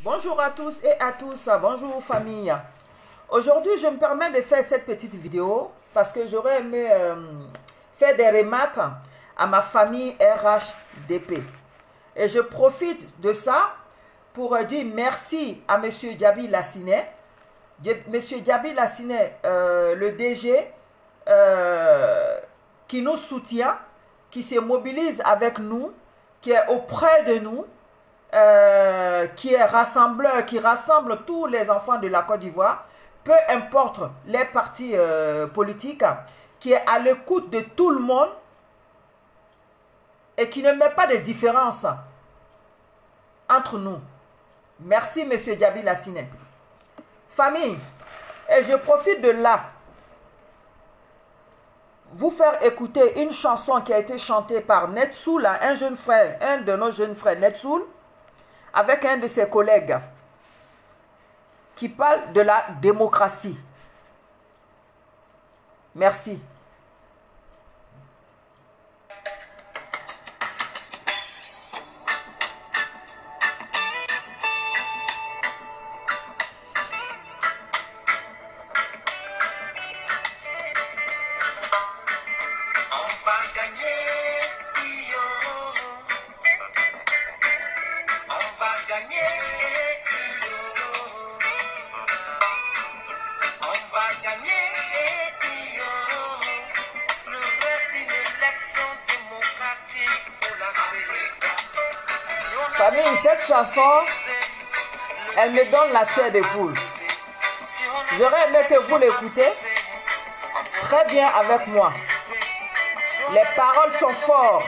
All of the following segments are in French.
Bonjour à tous et à tous, bonjour famille. Aujourd'hui, je me permets de faire cette petite vidéo parce que j'aurais aimé faire des remarques à ma famille RHDP. Et je profite de ça pour dire merci à M. Diaby Lassinet. M. Diaby Lassinet, le DG, qui nous soutient, qui se mobilise avec nous, qui est auprès de nous, qui est rassembleur, qui rassemble tous les enfants de la Côte d'Ivoire, peu importe les partis politiques, qui est à l'écoute de tout le monde et qui ne met pas de différence entre nous. Merci, M. Diaby Lassinet. Famille, et je profite de là vous faire écouter une chanson qui a été chantée par Netsoul, un jeune frère, un de nos jeunes frères, Netsoul, avec un de ses collègues, qui parle de la démocratie. Merci. Famille, cette chanson, elle me donne la chair de poule. J'aurais aimé que vous l'écoutez très bien avec moi. Les paroles sont fortes.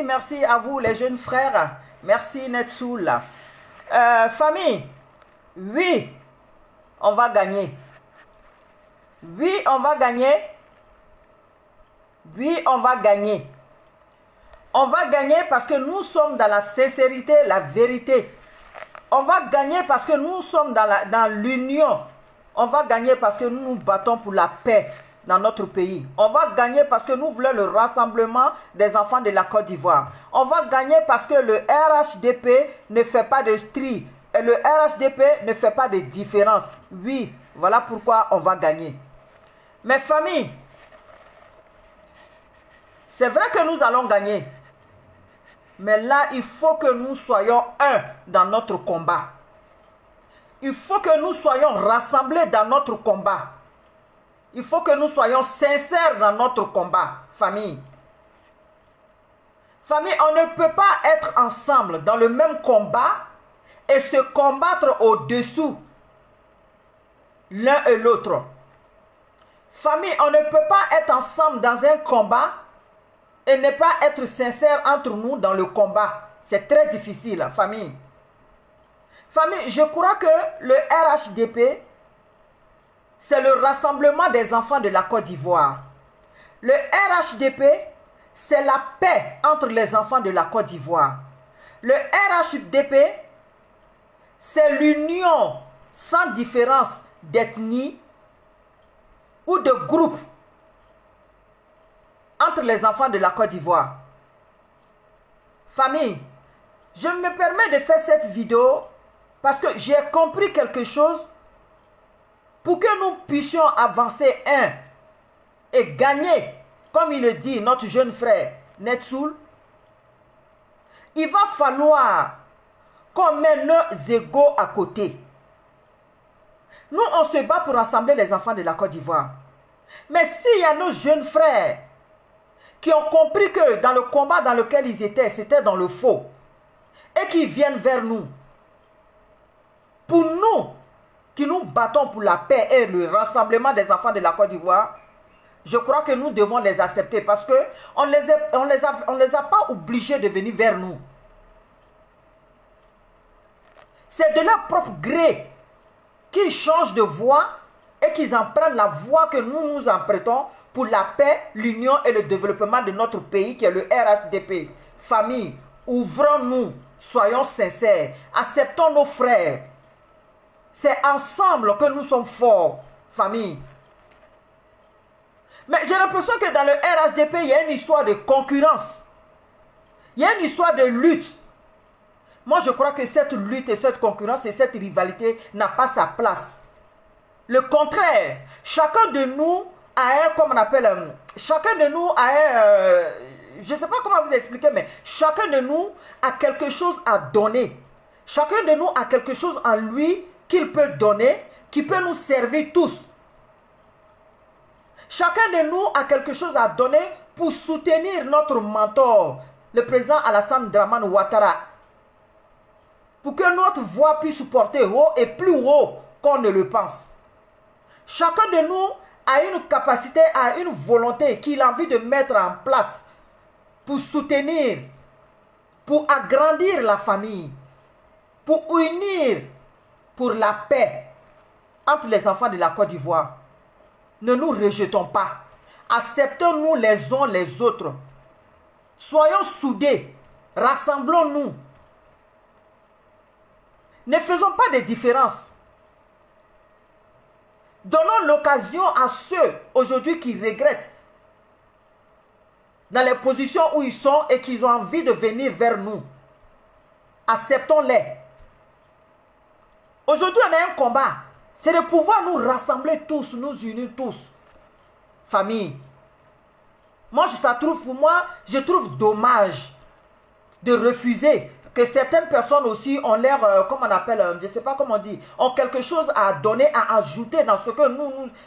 Merci à vous les jeunes frères. Merci Netsoul. Famille, oui, on va gagner. Oui, on va gagner. Oui, on va gagner. On va gagner parce que nous sommes dans la sincérité, la vérité. On va gagner parce que nous sommes dans l'union. On va gagner parce que nous nous battons pour la paix dans notre pays. On va gagner parce que nous voulons le rassemblement des enfants de la Côte d'Ivoire. On va gagner parce que le RHDP ne fait pas de tri. Et le RHDP ne fait pas de différence. Oui, voilà pourquoi on va gagner. Mes familles, c'est vrai que nous allons gagner. Mais là, il faut que nous soyons un dans notre combat. Il faut que nous soyons rassemblés dans notre combat. Il faut que nous soyons sincères dans notre combat, famille. Famille, on ne peut pas être ensemble dans le même combat et se combattre au-dessous l'un et l'autre. Famille, on ne peut pas être ensemble dans un combat et ne pas être sincère entre nous dans le combat. C'est très difficile, famille. Famille, je crois que le RHDP, c'est le rassemblement des enfants de la Côte d'Ivoire. Le RHDP, c'est la paix entre les enfants de la Côte d'Ivoire. Le RHDP, c'est l'union sans différence d'ethnie ou de groupe entre les enfants de la Côte d'Ivoire. Famille, je me permets de faire cette vidéo Parce que j'ai compris quelque chose. Pour que nous puissions avancer et gagner, comme il le dit, notre jeune frère Netsoul, il va falloir qu'on mette nos égaux à côté. Nous, on se bat pour rassembler les enfants de la Côte d'Ivoire. Mais s'il y a nos jeunes frères qui ont compris que dans le combat dans lequel ils étaient, c'était dans le faux, et qui viennent vers nous, pour nous, qui nous battons pour la paix et le rassemblement des enfants de la Côte d'Ivoire, je crois que nous devons les accepter parce qu'on ne les a pas obligés de venir vers nous. C'est de leur propre gré qu'ils changent de voie et qu'ils en prennent la voie que nous nous empruntons pour la paix, l'union et le développement de notre pays qui est le RHDP. Famille, ouvrons-nous, soyons sincères, acceptons nos frères. C'est ensemble que nous sommes forts, famille. Mais j'ai l'impression que dans le RHDP, il y a une histoire de concurrence. Il y a une histoire de lutte. Moi, je crois que cette lutte et cette concurrence et cette rivalité n'a pas sa place. Le contraire, chacun de nous a un, comme on appelle, chacun de nous a un, je ne sais pas comment vous expliquer, mais chacun de nous a quelque chose à donner. Chacun de nous a quelque chose en lui qu'il peut donner, qui peut nous servir tous. Chacun de nous a quelque chose à donner pour soutenir notre mentor, le président Alassane Dramane Ouattara. Pour que notre voix puisse porter haut et plus haut qu'on ne le pense. Chacun de nous a une capacité, a une volonté qu'il a envie de mettre en place pour soutenir, pour agrandir la famille, pour unir, pour la paix entre les enfants de la Côte d'Ivoire. Ne nous rejetons pas. Acceptons-nous les uns les autres. Soyons soudés. Rassemblons-nous. Ne faisons pas de différence. Donnons l'occasion à ceux aujourd'hui qui regrettent dans les positions où ils sont et qui ont envie de venir vers nous. Acceptons-les. Aujourd'hui, on a un combat. C'est de pouvoir nous rassembler tous, nous unir tous. Famille. Moi, je trouve dommage de refuser que certaines personnes aussi ont l'air, comme on appelle, je ne sais pas comment on dit, ont quelque chose à donner, à ajouter dans ce que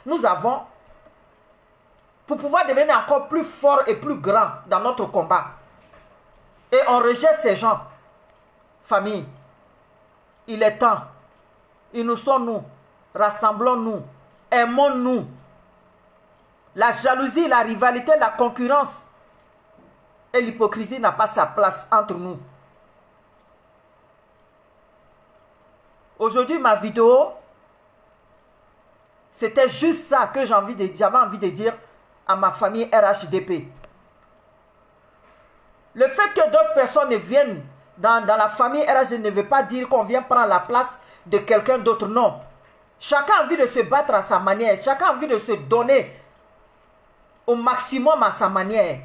nous avons pour pouvoir devenir encore plus fort et plus grand dans notre combat. Et on rejette ces gens. Famille, il est temps. Ils nous sont nous. Rassemblons-nous. Aimons-nous. La jalousie, la rivalité, la concurrence et l'hypocrisie n'a pas sa place entre nous. Aujourd'hui, ma vidéo, c'était juste ça que j'avais envie de dire à ma famille RHDP. Le fait que d'autres personnes viennent dans la famille RHDP ne veut pas dire qu'on vient prendre la place de quelqu'un d'autre, non. Chacun a envie de se battre à sa manière. Chacun a envie de se donner au maximum à sa manière.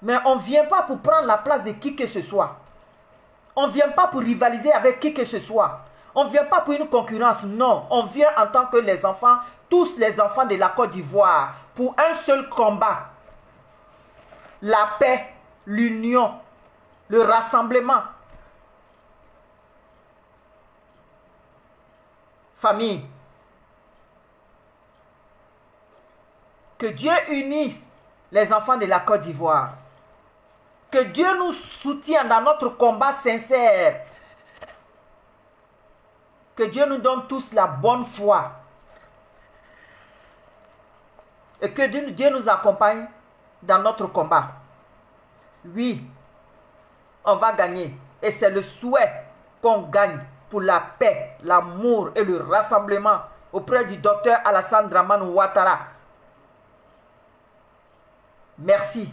Mais on ne vient pas pour prendre la place de qui que ce soit. On ne vient pas pour rivaliser avec qui que ce soit. On ne vient pas pour une concurrence, non. On vient en tant que les enfants, tous les enfants de la Côte d'Ivoire, pour un seul combat. La paix, l'union, le rassemblement. Famille, que Dieu unisse les enfants de la Côte d'Ivoire. Que Dieu nous soutienne dans notre combat sincère. Que Dieu nous donne tous la bonne foi. Et que Dieu nous accompagne dans notre combat. Oui, on va gagner. Et c'est le souhait qu'on gagne pour la paix, l'amour et le rassemblement auprès du docteur Alassane Dramane Ouattara. Merci.